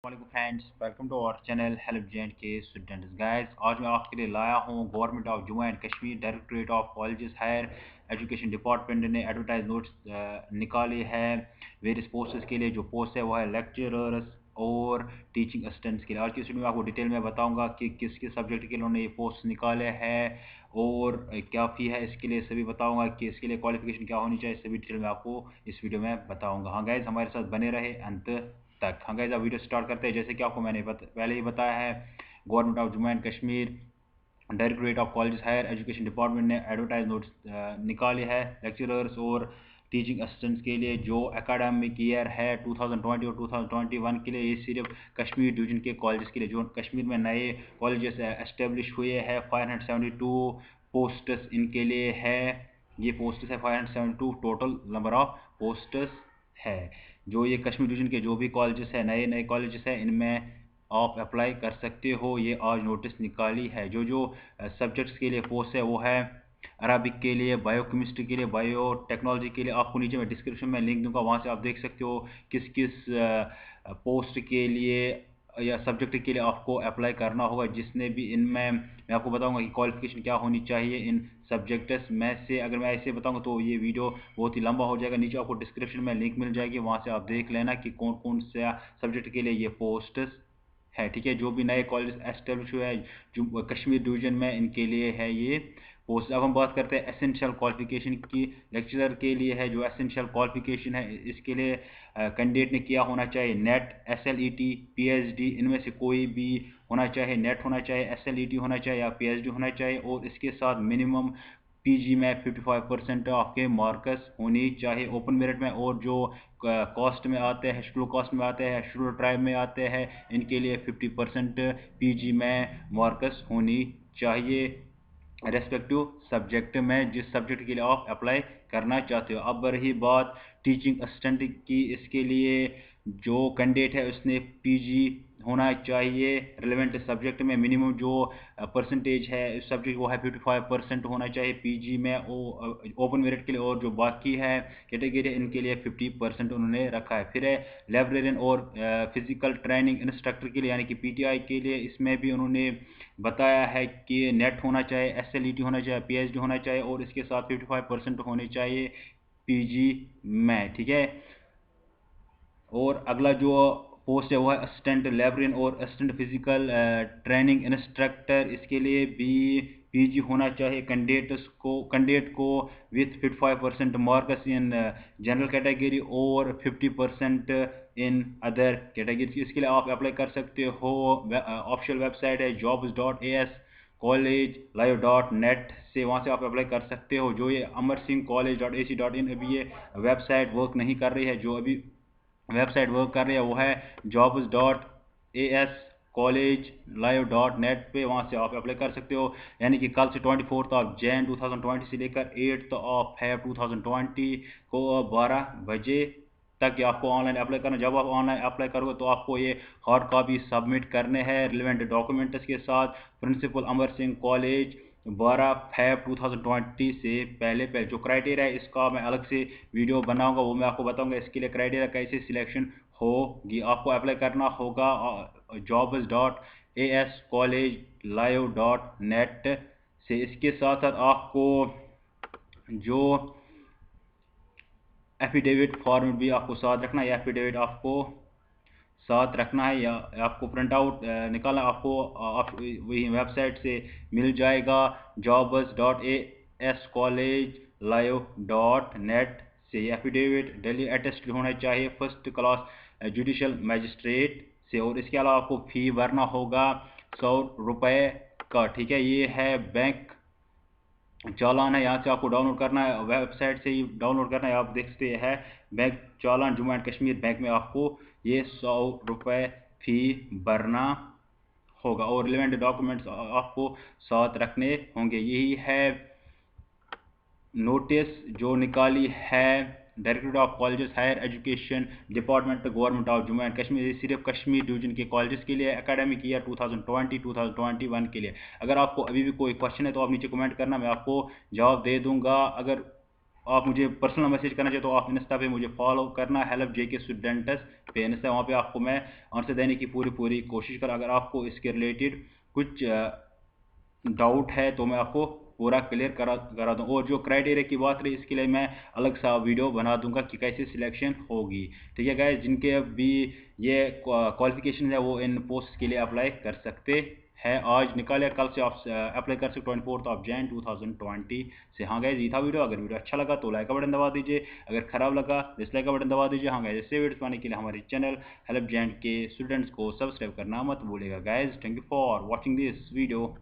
वालेकुम friends, welcome to our channel help जेंट के स्टूडेंट्स गाइस। आज मैं आपके लिए लाया हूँ government of Jammu and Kashmir directorate of colleges higher education department ने एडवर्टाइज नोट्स निकाले हैं वेरियस पोस्ट्स के लिए। जो पोस्ट है वो है लेक्चरर्स और टीचिंग असिस्टेंट्स के लिए। आज की इस वीडियो में आपको डिटेल में बताऊंगा कि किस किस सब्जेक्ट के लिए उन्होंने ये पोस्ट निकाले हैं और क्या फ़ी है इसके लिए, सभी बताऊंगा कि इसके लिए क्वालिफिकेशन क्या होनी चाहिए, सभी डिटेल में आपको इस वीडियो में बताऊंगा। हाँ गाइज, हमारे साथ बने रहे अंत तक। हाँ गाइस, अब वीडियो स्टार्ट करते हैं। जैसे कि आपको मैंने पहले ही बताया है, government of Jammu and Kashmir directorate of college higher education department ने एडवर्टाइज नोट्स निकाले हैं लेक्चरर्स और टीचिंग असिस्टेंट्स के लिए। जो एकेडमिक ईयर है 2020 और 2021 के लिए, ये सिर्फ कश्मीर डिवीजन के कॉलेजेस के लिए। जो कश्मीर में नए कॉलेजेस एस्टेब्लिश हुए हैं, 572 पोस्ट्स इनके लिए है। ये पोस्ट्स है 572 टोटल नंबर ऑफ पोस्ट्स है। जो ये कश्मीर डिवीजन के जो भी कॉलेजेस है, नए नए कॉलेजेस है, इनमें आप अप्लाई कर सकते हो। ये आज नोटिस निकाली है। जो जो सब्जेक्ट्स के लिए पोस्ट है वो है अरबिक के लिए, बायोकेमिस्ट्री के लिए, बायो टेक्नोलॉजी के लिए। आपको नीचे में डिस्क्रिप्शन में लिंक दूंगा, वहाँ से आप देख सकते हो किस किस पोस्ट के लिए या सब्जेक्ट के लिए आपको अप्लाई करना होगा। जिसने भी इनमें मैं आपको बताऊंगा कि क्वालिफिकेशन क्या होनी चाहिए इन सब्जेक्ट्स में से। अगर मैं ऐसे बताऊंगा तो ये वीडियो बहुत ही लंबा हो जाएगा। नीचे आपको डिस्क्रिप्शन में लिंक मिल जाएगी, वहाँ से आप देख लेना कि कौन कौन सा सब्जेक्ट के लिए ये पोस्ट है। ठीक है, जो भी नए कॉलेज एस्टेब्लिश हुए हैं जो कश्मीर डिवीजन में, इनके लिए है ये पोस्ट। अब हम बात करते हैं एसेंशियल क्वालिफिकेशन की। लेक्चरर के लिए है जो एसेंशियल क्वालिफिकेशन है, इसके लिए कैंडिडेट ने किया होना चाहिए नेट, SLET, PhD, इनमें से कोई भी होना चाहिए। नेट होना चाहिए, SLET होना चाहिए या PhD होना चाहिए, और इसके साथ मिनिमम PG में 55% आपके मार्क्स होनी चाहिए ओपन मेरिट में। और जो कॉस्ट में आते हैं, शेड्यूल कास्ट में आते हैं, शेड्यूल ट्राइब में आते हैं, इनके लिए 50% PG में मार्क्स होनी चाहिए रेस्पेक्टिव सब्जेक्ट में, जिस सब्जेक्ट के लिए आप अप्लाई करना चाहते हो। अब रही बात टीचिंग असिस्टेंट की, इसके लिए जो कैंडिडेट है उसने PG होना चाहिए रिलेवेंट सब्जेक्ट में। मिनिमम जो परसेंटेज है इस सब्जेक्ट वो है 55% होना चाहिए PG में ओपन मेरिट के लिए। और जो बाकी है कैटेगरी, इनके लिए 50% उन्होंने रखा है। फिर है लाइब्रेरियन और फिजिकल ट्रेनिंग इंस्ट्रक्टर के लिए यानी कि PTI के लिए। इसमें भी उन्होंने बताया है कि नेट होना चाहिए, SLET होना चाहिए, PhD होना चाहिए, और इसके साथ 55% होने चाहिए PG में। ठीक है, और अगला जो पोस्ट है वो है असिस्टेंट लाइब्रेरियन और असिस्टेंट फिजिकल ट्रेनिंग इंस्ट्रक्टर। इसके लिए भी PG होना चाहिए कैंडिडेट को with 55% marks in general category और 50% इन अदर कैटेगरी। इसके लिए आप अप्लाई कर सकते हो। ऑफिशियल वेबसाइट है jobs.as college.live.net से, वहाँ से आप अप्लाई कर सकते हो। जो ये अमर सिंह college.ac.in, अभी ये वेबसाइट वर्क नहीं कर रही है। जो अभी वेबसाइट वर्क कर रही है वो है jobs.as college.live.net पे, वहाँ से आप अप्लाई कर सकते हो। यानी कि कल से 24 ऑफ जैन 2020 से लेकर 8 ऑफ फेब 2020 को 12 बजे तक ये आपको ऑनलाइन अप्लाई करना। जब आप ऑनलाइन अप्लाई करोगे तो आपको ये हार्ड कॉपी सबमिट करने हैं रिलेवेंट डॉक्यूमेंट्स के साथ। Principal Amar Singh college 12 Feb 2020 से पहले पहले। जो क्राइटेरिया है इसका मैं अलग से वीडियो बनाऊंगा, वो मैं आपको बताऊंगा इसके लिए क्राइटेरिया कैसे सिलेक्शन होगी। आपको अप्लाई करना होगा jobs.as college.live.net से। इसके साथ साथ आपको जो एफिडेविट फॉर्म भी आपको साथ रखना है। एफिडेविट आपको साथ रखना है या आपको प्रिंट आउट निकालना, आपको वही वेबसाइट से मिल जाएगा jobs.as college.live.net से। एफिडेविट डेली अटेस्ट होना चाहिए फर्स्ट क्लास जुडिशल मजिस्ट्रेट से। और इसके अलावा आपको फ़ी भरना होगा 100 रुपये का। ठीक है, ये है बैंक चालान है, यहाँ से आपको डाउनलोड करना है, वेबसाइट से ही डाउनलोड करना है। आप देख सकते हैं bank challan Jammu and Kashmir bank में, आपको ये 100 रुपये फ़ी भरना होगा और रिलेवेंट डॉक्यूमेंट्स आपको साथ रखने होंगे। यही है नोटिस जो निकाली है directorate of colleges higher education department government of Jammu and Kashmir. सिर्फ कश्मीर डिवीजन के कॉलेजेस के लिए एकेडमिक ईयर 2020-2021 के लिए। अगर आपको अभी भी कोई क्वेश्चन है तो आप नीचे कमेंट करना, मैं आपको जवाब दे दूंगा। अगर आप मुझे पर्सनल मैसेज करना चाहिए तो आप इंस्टा पे मुझे फॉलो करना, हेल्प जे के स्टूडेंट्स पे इंस्टा, वहाँ पे आपको मैं आंसर देने की पूरी कोशिश कर। अगर आपको इसके रिलेटेड कुछ डाउट है तो मैं आपको पूरा क्लियर करा दूँ। और जो क्राइटेरिया की बात रही, इसके लिए मैं अलग सा वीडियो बना दूंगा कि कैसे सिलेक्शन होगी। ठीक है गाइस, जिनके भी ये क्वालिफिकेशन है वो इन पोस्ट के लिए अप्लाई कर सकते हैं। आज निकाले, कल से आप अप्लाई कर सकते 24 जनवरी 2020 से। हाँ गाइस, ये था वीडियो। अगर वीडियो अच्छा लगा तो लाइक का बटन दबा दीजिए, अगर खराब लगा डिसलाइक का बटन दबा दीजिए। हाँ गाइस, ऐसे वीडियोस पाने के लिए हमारे चैनल हेल्प जैंट के स्टूडेंट्स को सब्सक्राइब करना मत भूलिएगा guys. Thank you for watching this video.